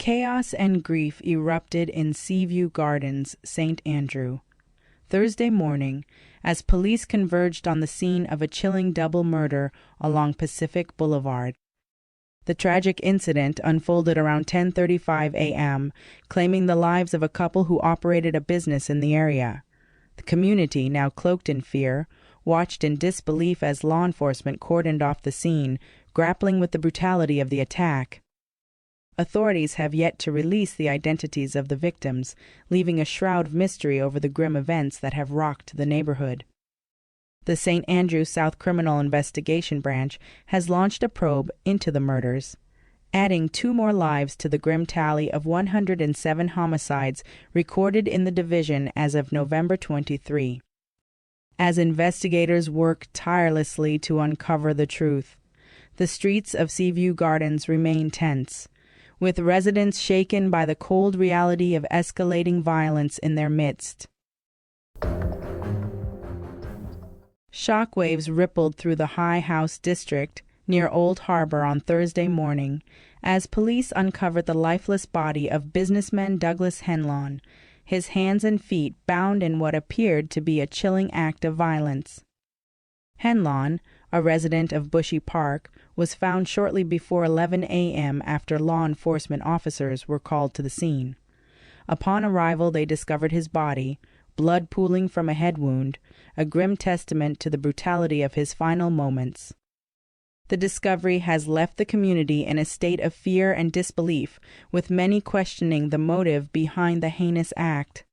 Chaos and grief erupted in Seaview Gardens, St. Andrew, Thursday morning, as police converged on the scene of a chilling double murder along Pacific Boulevard. The tragic incident unfolded around 10:35 a.m., claiming the lives of a couple who operated a business in the area. The community, now cloaked in fear, watched in disbelief as law enforcement cordoned off the scene, grappling with the brutality of the attack. Authorities have yet to release the identities of the victims, leaving a shroud of mystery over the grim events that have rocked the neighborhood. The St. Andrew South Criminal Investigation Branch has launched a probe into the murders, adding 2 more lives to the grim tally of 107 homicides recorded in the division as of November 23. As investigators work tirelessly to uncover the truth, the streets of Seaview Gardens remain tense, with residents shaken by the cold reality of escalating violence in their midst. Shockwaves rippled through the High House district near Old Harbor on Thursday morning as police uncovered the lifeless body of businessman Douglas Henlon, his hands and feet bound in what appeared to be a chilling act of violence. Henlon, a resident of Bushy Park, was found shortly before 11 a.m. after law enforcement officers were called to the scene. Upon arrival, they discovered his body, blood pooling from a head wound, a grim testament to the brutality of his final moments. The discovery has left the community in a state of fear and disbelief, with many questioning the motive behind the heinous act.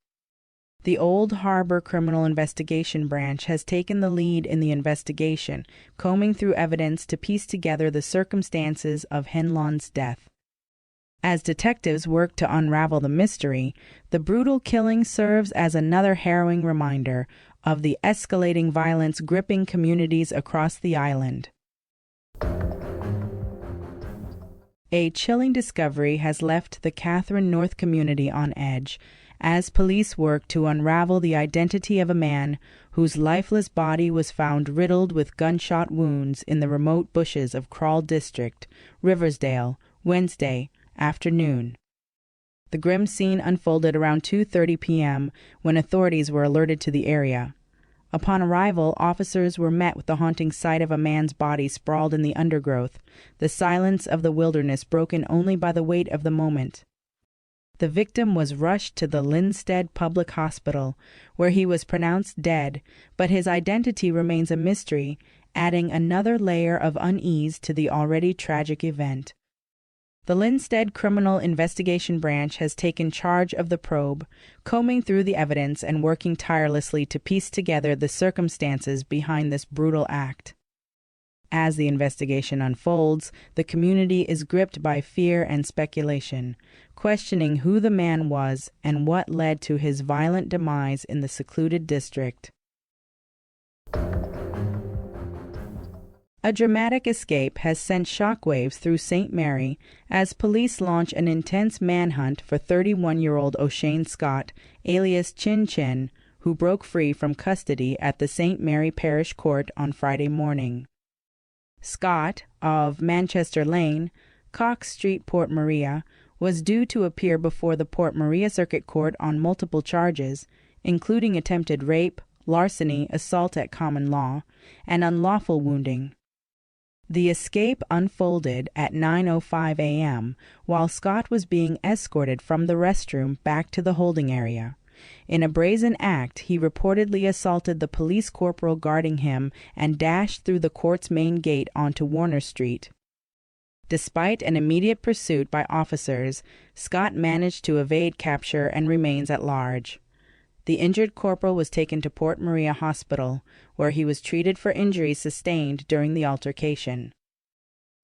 The Old Harbor Criminal Investigation Branch has taken the lead in the investigation, combing through evidence to piece together the circumstances of Henlon's death. As detectives work to unravel the mystery, the brutal killing serves as another harrowing reminder of the escalating violence gripping communities across the island. A chilling discovery has left the Catherine North community on edge as police work to unravel the identity of a man whose lifeless body was found riddled with gunshot wounds in the remote bushes of Crawl District, Riversdale, Wednesday afternoon. The grim scene unfolded around 2:30 p.m. when authorities were alerted to the area. Upon arrival, officers were met with the haunting sight of a man's body sprawled in the undergrowth, the silence of the wilderness broken only by the weight of the moment. The victim was rushed to the Linstead Public Hospital, where he was pronounced dead, but his identity remains a mystery, adding another layer of unease to the already tragic event. The Linstead Criminal Investigation Branch has taken charge of the probe, combing through the evidence and working tirelessly to piece together the circumstances behind this brutal act. As the investigation unfolds, the community is gripped by fear and speculation, questioning who the man was and what led to his violent demise in the secluded district. A dramatic escape has sent shockwaves through St. Mary as police launch an intense manhunt for 31-year-old O'Shane Scott, alias Chin Chin, who broke free from custody at the St. Mary Parish Court on Friday morning. Scott, of Manchester Lane, Cox Street, Port Maria, was due to appear before the Port Maria Circuit Court on multiple charges, including attempted rape, larceny, assault at common law, and unlawful wounding. The escape unfolded at 9:05 a.m. while Scott was being escorted from the restroom back to the holding area. In a brazen act, he reportedly assaulted the police corporal guarding him and dashed through the court's main gate onto Warner Street. Despite an immediate pursuit by officers, Scott managed to evade capture and remains at large. The injured corporal was taken to Port Maria Hospital, where he was treated for injuries sustained during the altercation.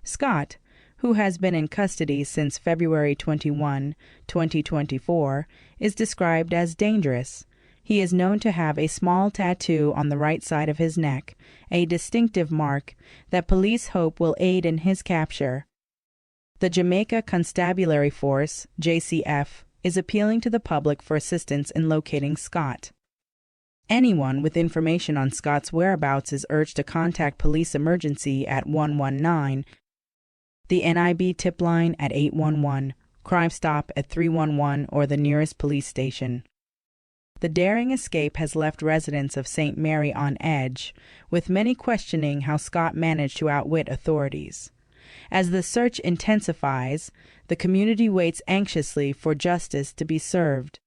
Scott, who has been in custody since February 21, 2024, is described as dangerous. He is known to have a small tattoo on the right side of his neck, a distinctive mark that police hope will aid in his capture. The Jamaica Constabulary Force, JCF, is appealing to the public for assistance in locating Scott. Anyone with information on Scott's whereabouts is urged to contact police emergency at 119, the NIB tip line at 811, Crime stop at 311 or the nearest police station. The daring escape has left residents of St. Mary on edge, with many questioning how Scott managed to outwit authorities. As the search intensifies, the community waits anxiously for justice to be served.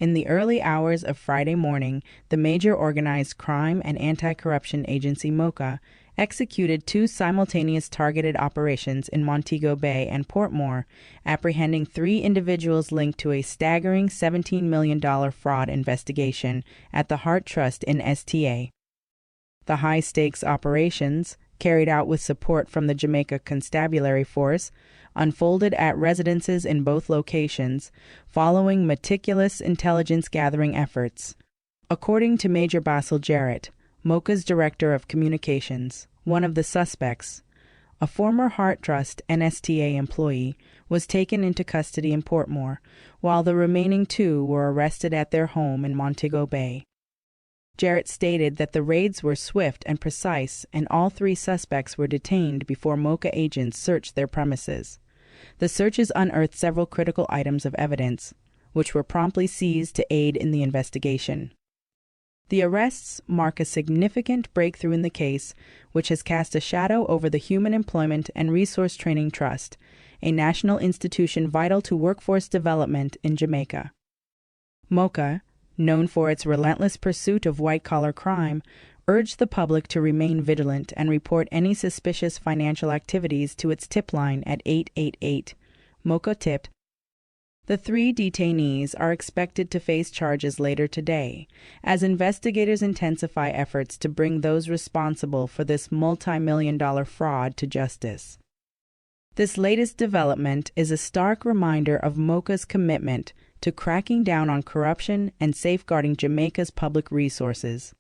In the early hours of Friday morning, the major organized crime and anti-corruption agency MOCA executed 2 simultaneous targeted operations in Montego Bay and Portmore, apprehending 3 individuals linked to a staggering $17 million fraud investigation at the Heart Trust in STA. The high-stakes operations, carried out with support from the Jamaica Constabulary Force, unfolded at residences in both locations, following meticulous intelligence-gathering efforts. According to Major Basil Jarrett, MOCA's Director of Communications, one of the suspects, a former Heart Trust NSTA employee, was taken into custody in Portmore, while the remaining 2 were arrested at their home in Montego Bay. Jarrett stated that the raids were swift and precise, and all 3 suspects were detained before MOCA agents searched their premises. The searches unearthed several critical items of evidence, which were promptly seized to aid in the investigation. The arrests mark a significant breakthrough in the case, which has cast a shadow over the Human Employment and Resource Training Trust, a national institution vital to workforce development in Jamaica. MOCA, known for its relentless pursuit of white-collar crime, urged the public to remain vigilant and report any suspicious financial activities to its tip line at 888. MOCA tipped. The 3 detainees are expected to face charges later today, as investigators intensify efforts to bring those responsible for this multi-million-dollar fraud to justice. This latest development is a stark reminder of MOCA's commitment to cracking down on corruption and safeguarding Jamaica's public resources.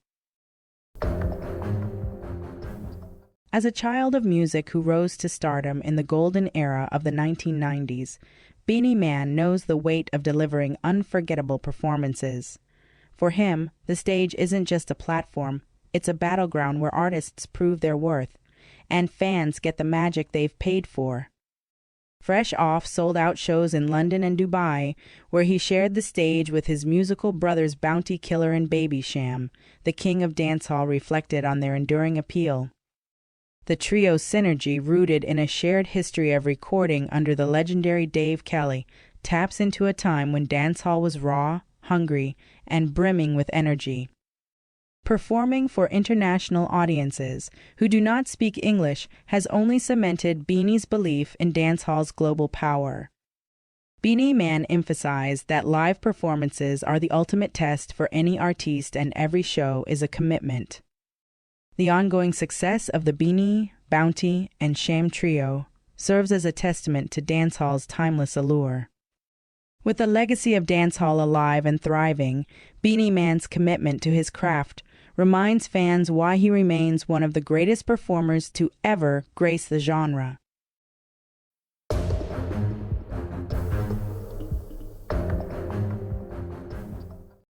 As a child of music who rose to stardom in the golden era of the 1990s, Beenie Man knows the weight of delivering unforgettable performances. For him, the stage isn't just a platform, it's a battleground where artists prove their worth, and fans get the magic they've paid for. Fresh off sold-out shows in London and Dubai, where he shared the stage with his musical brothers Bounty Killer and Baby Sham, the king of dancehall reflected on their enduring appeal. The trio's synergy, rooted in a shared history of recording under the legendary Dave Kelly, taps into a time when dancehall was raw, hungry, and brimming with energy. Performing for international audiences who do not speak English has only cemented Beenie's belief in dancehall's global power. Beenie Man emphasized that live performances are the ultimate test for any artiste, and every show is a commitment. The ongoing success of the Beenie, Bounty, and Sham trio serves as a testament to dancehall's timeless allure. With the legacy of dancehall alive and thriving, Beenie Man's commitment to his craft reminds fans why he remains one of the greatest performers to ever grace the genre.